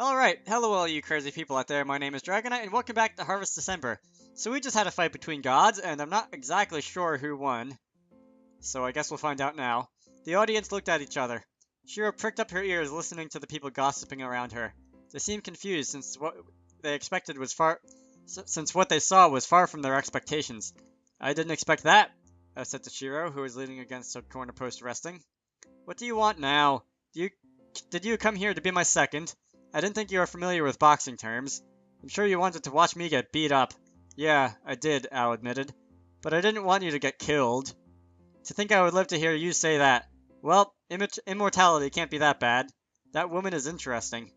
Alright, hello all you crazy people out there, my name is Dragonite and welcome back to Harvest December. So we just had a fight between gods and I'm not exactly sure who won. So I guess we'll find out now. The audience looked at each other. Shiro pricked up her ears listening to the people gossiping around her. They seemed confused since what they expected was since what they saw was far from their expectations. I didn't expect that, I said to Shiro, who was leaning against a corner post resting. What do you want now? Did you come here to be my second? I didn't think you were familiar with boxing terms. I'm sure you wanted to watch me get beat up. Yeah, I did, Al admitted. But I didn't want you to get killed. To think I would live to hear you say that. Well, immortality can't be that bad. That woman is interesting,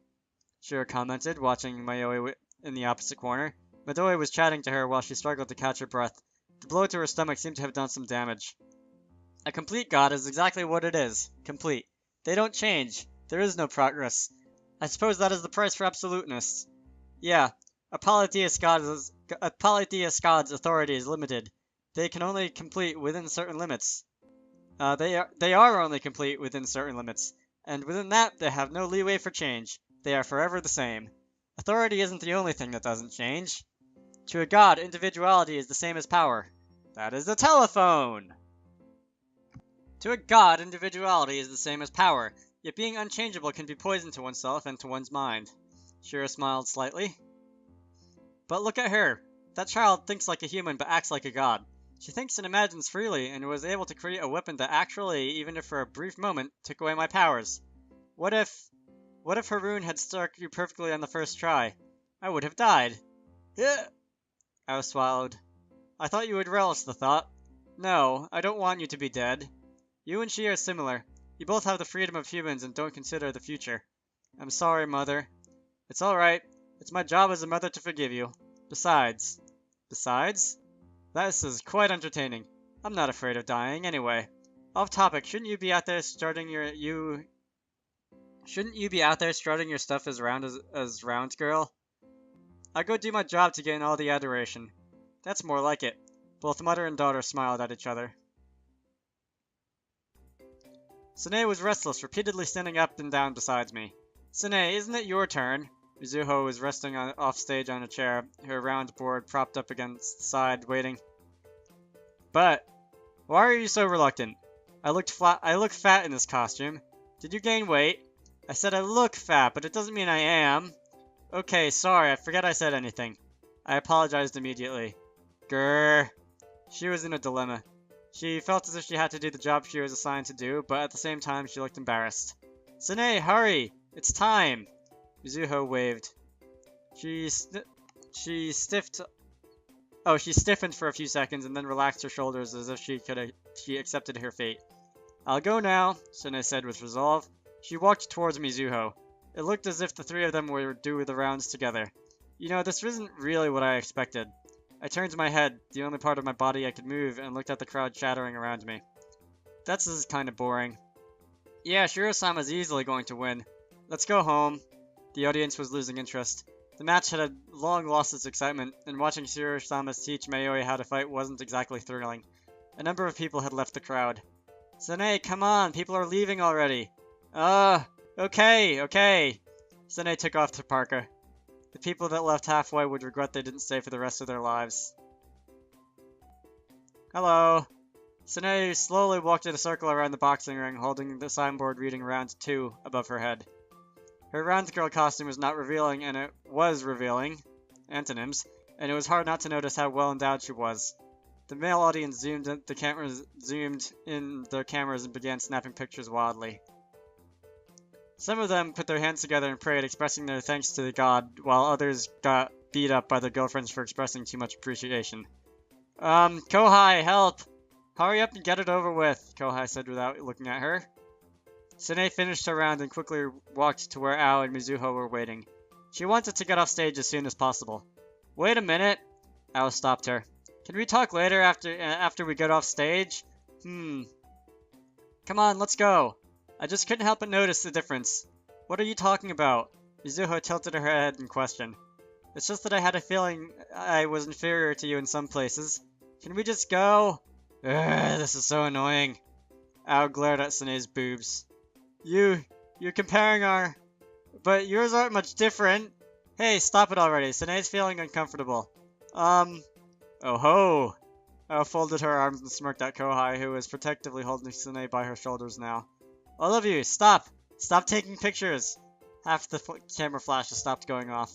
Shiro commented, watching Mayoi in the opposite corner. Mayoi was chatting to her while she struggled to catch her breath. The blow to her stomach seemed to have done some damage. A complete god is exactly what it is. Complete. They don't change. There is no progress. I suppose that is the price for absolutionists. Yeah, a polytheist god's authority is limited. They can only complete within certain limits. They are only complete within certain limits, and within that they have no leeway for change. They are forever the same. Authority isn't the only thing that doesn't change. To a god, individuality is the same as power. That is the telephone! To a god, individuality is the same as power. Yet being unchangeable can be poison to oneself and to one's mind. Shiro smiled slightly. But look at her. That child thinks like a human but acts like a god. She thinks and imagines freely and was able to create a weapon that actually, even if for a brief moment, took away my powers. What if her rune had struck you perfectly on the first try? I would have died. Yeah. I swallowed. I thought you would relish the thought. No, I don't want you to be dead. You and she are similar. You both have the freedom of humans and don't consider the future. I'm sorry, Mother. It's alright. It's my job as a mother to forgive you. Besides? This is quite entertaining. I'm not afraid of dying, anyway. Off topic, shouldn't you be out there strutting your stuff as round girl? I go do my job to gain all the adoration. That's more like it. Both mother and daughter smiled at each other. Sune was restless, repeatedly standing up and down beside me. Sune, isn't it your turn? Mizuho was resting off stage on a chair, her round board propped up against the side, waiting. But, why are you so reluctant? I look fat in this costume. Did you gain weight? I said I look fat, but it doesn't mean I am. Okay, sorry, I forget I said anything. I apologized immediately. Grrr. She was in a dilemma. She felt as if she had to do the job she was assigned to do, but at the same time she looked embarrassed. Sune, hurry! It's time! Mizuho waved. She stiffened for a few seconds and then relaxed her shoulders as if she accepted her fate. I'll go now, Sune said with resolve. She walked towards Mizuho. It looked as if the three of them were due the rounds together. You know, this isn't really what I expected. I turned my head, the only part of my body I could move, and looked at the crowd chattering around me. That's kind of boring. Yeah, Shiro-sama's easily going to win. Let's go home. The audience was losing interest. The match had long lost its excitement, and watching Shiro-sama teach Mayoi how to fight wasn't exactly thrilling. A number of people had left the crowd. Sune, come on, people are leaving already. Okay. Sune took off to Parka. The people that left halfway would regret they didn't stay for the rest of their lives. Hello. Sune slowly walked in a circle around the boxing ring, holding the signboard reading Round 2 above her head. Her round girl costume was not revealing, and it was revealing. Antonyms. And it was hard not to notice how well endowed she was. The male audience zoomed in their cameras and began snapping pictures wildly. Some of them put their hands together and prayed, expressing their thanks to the god, while others got beat up by their girlfriends for expressing too much appreciation. Kohai, help! Hurry up and get it over with, Kohai said without looking at her. Sune finished her round and quickly walked to where Ao and Mizuho were waiting. She wanted to get off stage as soon as possible. Wait a minute! Ao stopped her. Can we talk later after we get off stage? Come on, let's go. I just couldn't help but notice the difference. What are you talking about? Mizuho tilted her head in question. It's just that I had a feeling I was inferior to you in some places. Can we just go? Ugh, this is so annoying. Ao glared at Sune's boobs. You're comparing our but yours aren't much different. Hey, stop it already. Sanae's feeling uncomfortable. Oh ho. I folded her arms and smirked at Kohai, who was protectively holding Sanae by her shoulders now. All of you, stop! Stop taking pictures! Half the camera flashes stopped going off.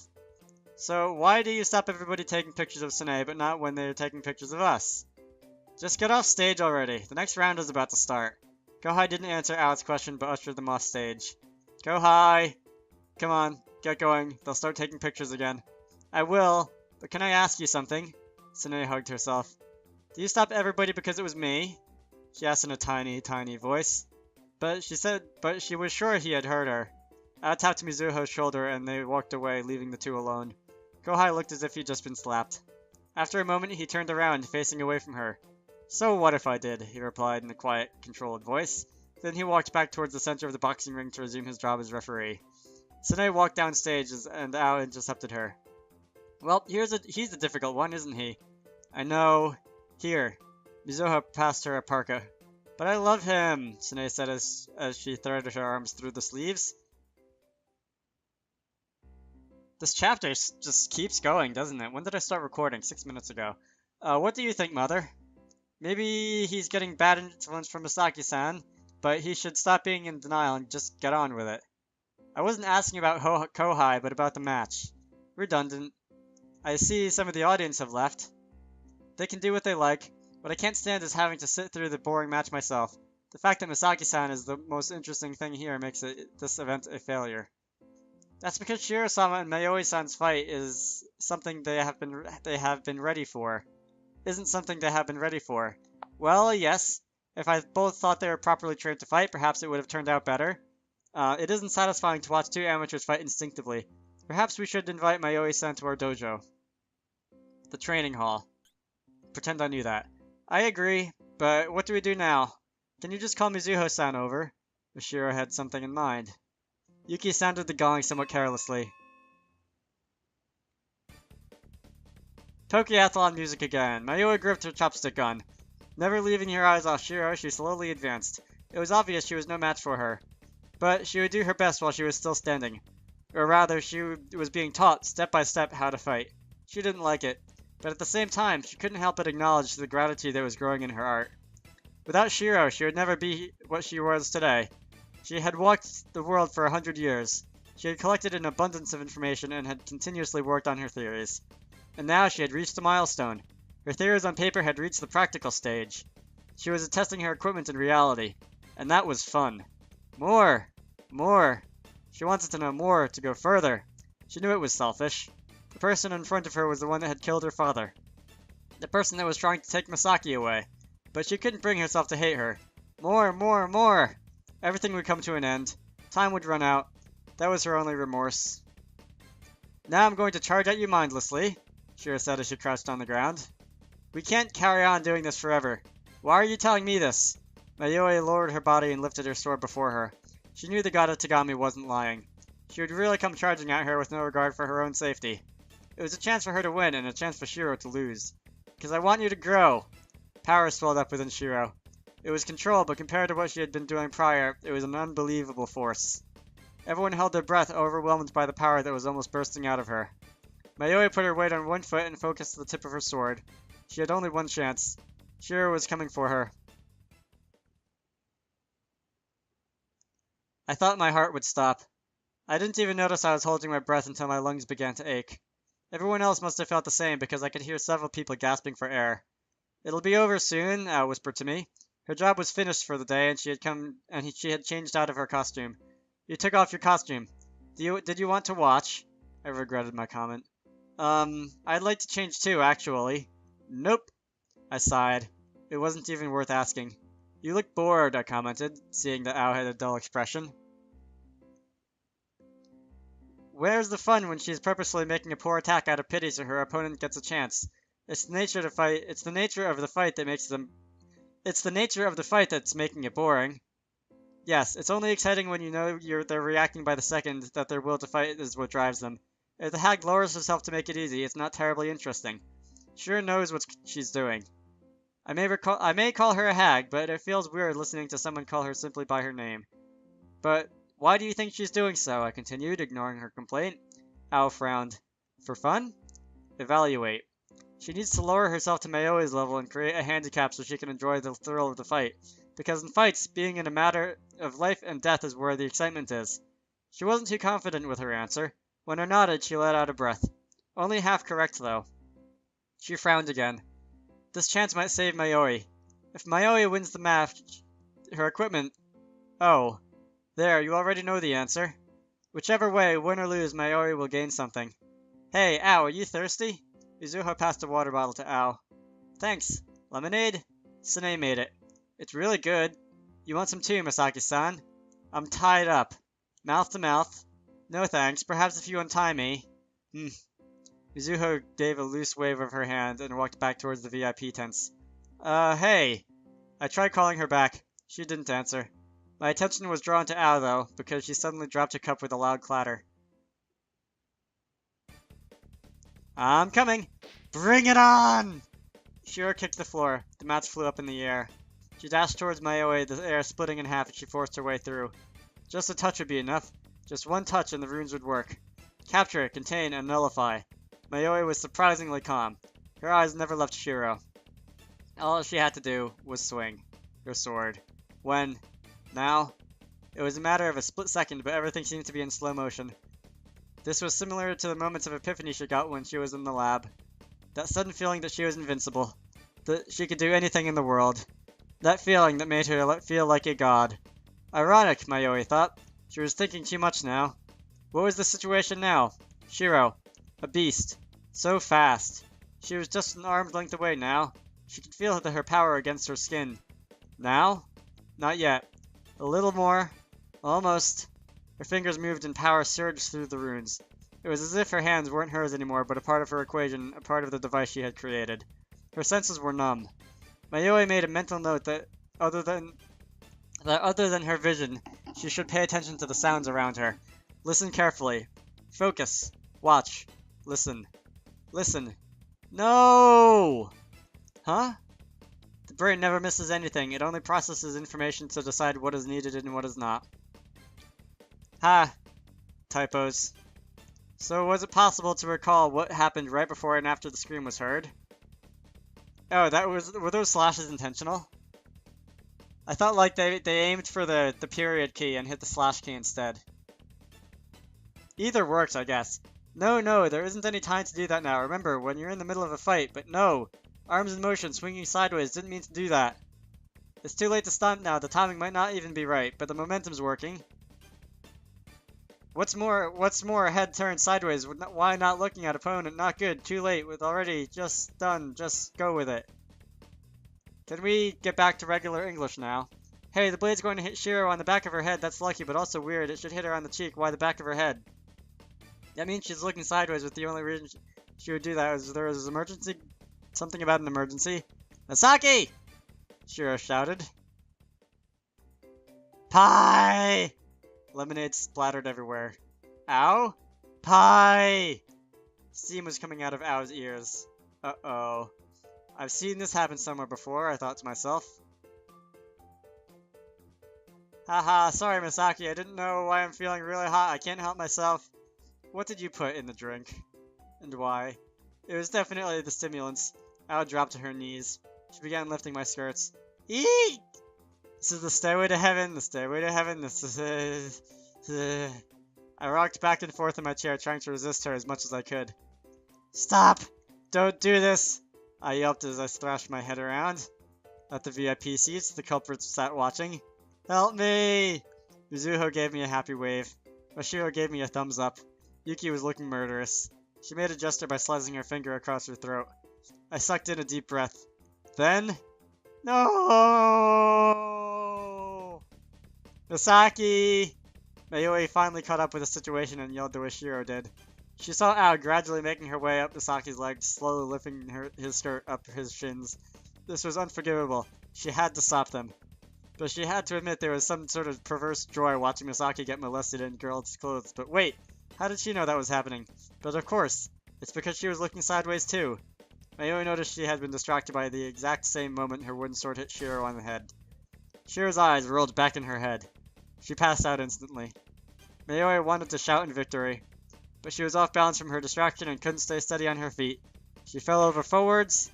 So, why do you stop everybody taking pictures of Sanae, but not when they're taking pictures of us? Just get off stage already. The next round is about to start. Kohai didn't answer Ao's question, but ushered them off stage. Kohai! Come on, get going. They'll start taking pictures again. I will, but can I ask you something? Sanae hugged herself. Do you stop everybody because it was me? She asked in a tiny, tiny voice. But she was sure he had heard her. Ao tapped Mizuho's shoulder and they walked away, leaving the two alone. Kohai looked as if he'd just been slapped. After a moment, he turned around, facing away from her. So what if I did? He replied in a quiet, controlled voice. Then he walked back towards the center of the boxing ring to resume his job as referee. Sanae walked down stage and Ao intercepted her. Well, he's a difficult one, isn't he? I know. Here. Mizuho passed her a parka. But I love him, Sanae said as she threaded her arms through the sleeves. This chapter just keeps going, doesn't it? When did I start recording? 6 minutes ago. What do you think, Mother? Maybe he's getting bad influence from Masaki-san, but he should stop being in denial and just get on with it. I wasn't asking about Kohai, but about the match. Redundant. I see some of the audience have left. They can do what they like. What I can't stand is having to sit through the boring match myself. The fact that Masaki-san is the most interesting thing here makes this event a failure. That's because Shiro-sama and Mayoi-san's fight is something they have been ready for. Isn't something they have been ready for. Well, yes. If I both thought they were properly trained to fight, perhaps it would have turned out better. It isn't satisfying to watch two amateurs fight instinctively. Perhaps we should invite Mayoi-san to our dojo. The training hall. Pretend I knew that. I agree, but what do we do now? Can you just call Mizuho-san over? Shiro had something in mind. Yuki sounded the gong somewhat carelessly. Pokeathlon music again. Mayoi gripped her chopstick gun. Never leaving her eyes off Shiro, she slowly advanced. It was obvious she was no match for her. But she would do her best while she was still standing. Or rather, she was being taught, step by step, how to fight. She didn't like it. But at the same time, she couldn't help but acknowledge the gratitude that was growing in her art. Without Shiro, she would never be what she was today. She had walked the world for 100 years. She had collected an abundance of information and had continuously worked on her theories. And now she had reached a milestone. Her theories on paper had reached the practical stage. She was testing her equipment in reality. And that was fun. More! More! She wanted to know more, to go further. She knew it was selfish. The person in front of her was the one that had killed her father. The person that was trying to take Masaki away. But she couldn't bring herself to hate her. More, more, more! Everything would come to an end. Time would run out. That was her only remorse. Now I'm going to charge at you mindlessly, Shiro said as she crouched on the ground. We can't carry on doing this forever. Why are you telling me this? Mayoi lowered her body and lifted her sword before her. She knew the god of Tagami wasn't lying. She would really come charging at her with no regard for her own safety. It was a chance for her to win and a chance for Shiro to lose. Because I want you to grow. Power swelled up within Shiro. It was control, but compared to what she had been doing prior, it was an unbelievable force. Everyone held their breath, overwhelmed by the power that was almost bursting out of her. Mayoi put her weight on one foot and focused the tip of her sword. She had only one chance. Shiro was coming for her. I thought my heart would stop. I didn't even notice I was holding my breath until my lungs began to ache. Everyone else must have felt the same because I could hear several people gasping for air. It'll be over soon, Ao whispered to me. Her job was finished for the day and she had changed out of her costume. You took off your costume. Did you want to watch? I regretted my comment. I'd like to change too, actually. Nope. I sighed. It wasn't even worth asking. You look bored, I commented, seeing that Ao had a dull expression. Where's the fun when she's purposefully making a poor attack out of pity so her opponent gets a chance? It's the nature of the fight. It's the nature of the fight that makes them. It's the nature of the fight that's making it boring. Yes, it's only exciting when you know they're reacting by the second that their will to fight is what drives them. If the hag lowers herself to make it easy, it's not terribly interesting. Shiro knows what she's doing. I may call her a hag, but it feels weird listening to someone call her simply by her name. But Why do you think she's doing so? I continued, ignoring her complaint. Ao frowned. For fun? Evaluate. She needs to lower herself to Mayoi's level and create a handicap so she can enjoy the thrill of the fight. Because in fights, being in a matter of life and death is where the excitement is. She wasn't too confident with her answer. When I nodded, she let out a breath. Only half correct, though. She frowned again. This chance might save Mayoi. If Mayoi wins the match, her equipment... Oh. There, you already know the answer. Whichever way, win or lose, Mayoi will gain something. Hey, Ao, are you thirsty? Mizuho passed a water bottle to Ao. Thanks. Lemonade? Sine made it. It's really good. You want some too, Masaki-san? I'm tied up. Mouth to mouth. No thanks. Perhaps if you untie me. Mizuho gave a loose wave of her hand and walked back towards the VIP tents. Hey. I tried calling her back. She didn't answer. My attention was drawn to Ao, though, because she suddenly dropped a cup with a loud clatter. I'm coming! Bring it on! Shiro kicked the floor. The mats flew up in the air. She dashed towards Mayoi, the air splitting in half as she forced her way through. Just a touch would be enough. Just one touch and the runes would work. Capture, contain, and nullify. Mayoi was surprisingly calm. Her eyes never left Shiro. All she had to do was swing her sword. When? Now? It was a matter of a split second, but everything seemed to be in slow motion. This was similar to the moments of epiphany she got when she was in the lab. That sudden feeling that she was invincible. That she could do anything in the world. That feeling that made her feel like a god. Ironic, Mayoi thought. She was thinking too much now. What was the situation now? Shiro. A beast. So fast. She was just an arm's length away now. She could feel her power against her skin. Now? Not yet. A little more. Almost. Her fingers moved and power surged through the runes. It was as if her hands weren't hers anymore, but a part of her equation, a part of the device she had created. Her senses were numb. Mayoi made a mental note that other than her vision, she should pay attention to the sounds around her. Listen carefully. Focus. Watch. Listen. Listen. No! Huh? The brain never misses anything. It only processes information to decide what is needed and what is not. Ha! Typos. So was it possible to recall what happened right before and after the scream was heard? Oh, were those slashes intentional? I thought like they aimed for the period key and hit the slash key instead. Either works, I guess. No, there isn't any time to do that now. Remember, when you're in the middle of a fight, but no! Arms in motion, swinging sideways, didn't mean to do that. It's too late to stunt now, the timing might not even be right, but the momentum's working. What's more, head turned sideways, why not looking at opponent? Not good, too late, with already just done, just go with it. Can we get back to regular English now? Hey, the blade's going to hit Shiro on the back of her head, that's lucky, but also weird, it should hit her on the cheek, why the back of her head? That means she's looking sideways, but the only reason she would do that is there was an emergency, something about an emergency. Masaki! Shiro shouted. Pie! Lemonade splattered everywhere. Ow? Pie! Steam was coming out of Ao's ears. Uh-oh. I've seen this happen somewhere before, I thought to myself. Haha, sorry Masaki, I didn't know why I'm feeling really hot, I can't help myself. What did you put in the drink? And why? It was definitely the stimulants. Ao dropped to her knees. She began lifting my skirts. Eek! This is the stairway to heaven, the stairway to heaven, this is... I rocked back and forth in my chair, trying to resist her as much as I could. Stop! Don't do this! I yelped as I thrashed my head around. At the VIP seats, the culprits sat watching. Help me! Mizuho gave me a happy wave. Mashiro gave me a thumbs up. Yuki was looking murderous. She made a gesture by slicing her finger across her throat. I sucked in a deep breath. Then... No! Masaki! Mayoi finally caught up with the situation and yelled the way Shiro did. She saw Ao gradually making her way up Masaki's legs, slowly lifting his skirt up his shins. This was unforgivable. She had to stop them. But she had to admit there was some sort of perverse joy watching Masaki get molested in girls' clothes. But wait, how did she know that was happening? But of course, it's because she was looking sideways too. Mayoi noticed she had been distracted by the exact same moment her wooden sword hit Shiro on the head. Shiro's eyes rolled back in her head. She passed out instantly. Mayoi wanted to shout in victory, but she was off balance from her distraction and couldn't stay steady on her feet. She fell over forwards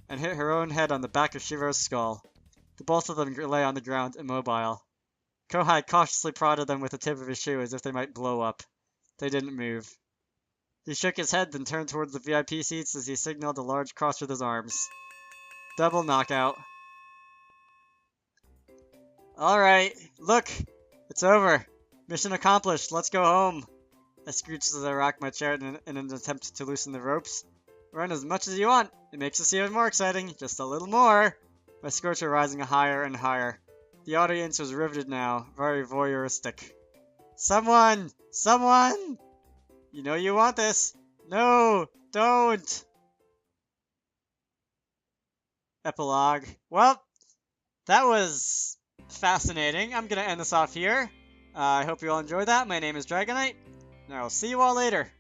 and hit her own head on the back of Shiro's skull. The both of them lay on the ground, immobile. Kohai cautiously prodded them with the tip of his shoe as if they might blow up. They didn't move. He shook his head, then turned towards the VIP seats as he signaled a large cross with his arms. Double knockout. Alright, look! It's over! Mission accomplished, let's go home! I screeched as I rocked my chair in an attempt to loosen the ropes. Run as much as you want. It makes this even more exciting. Just a little more. My skirts were rising higher and higher. The audience was riveted now, very voyeuristic. Someone! Someone! You know you want this. No! Don't! Epilogue. Well, that was fascinating. I'm gonna end this off here. I hope you all enjoyed that. My name is Dragonite, and I will see you all later.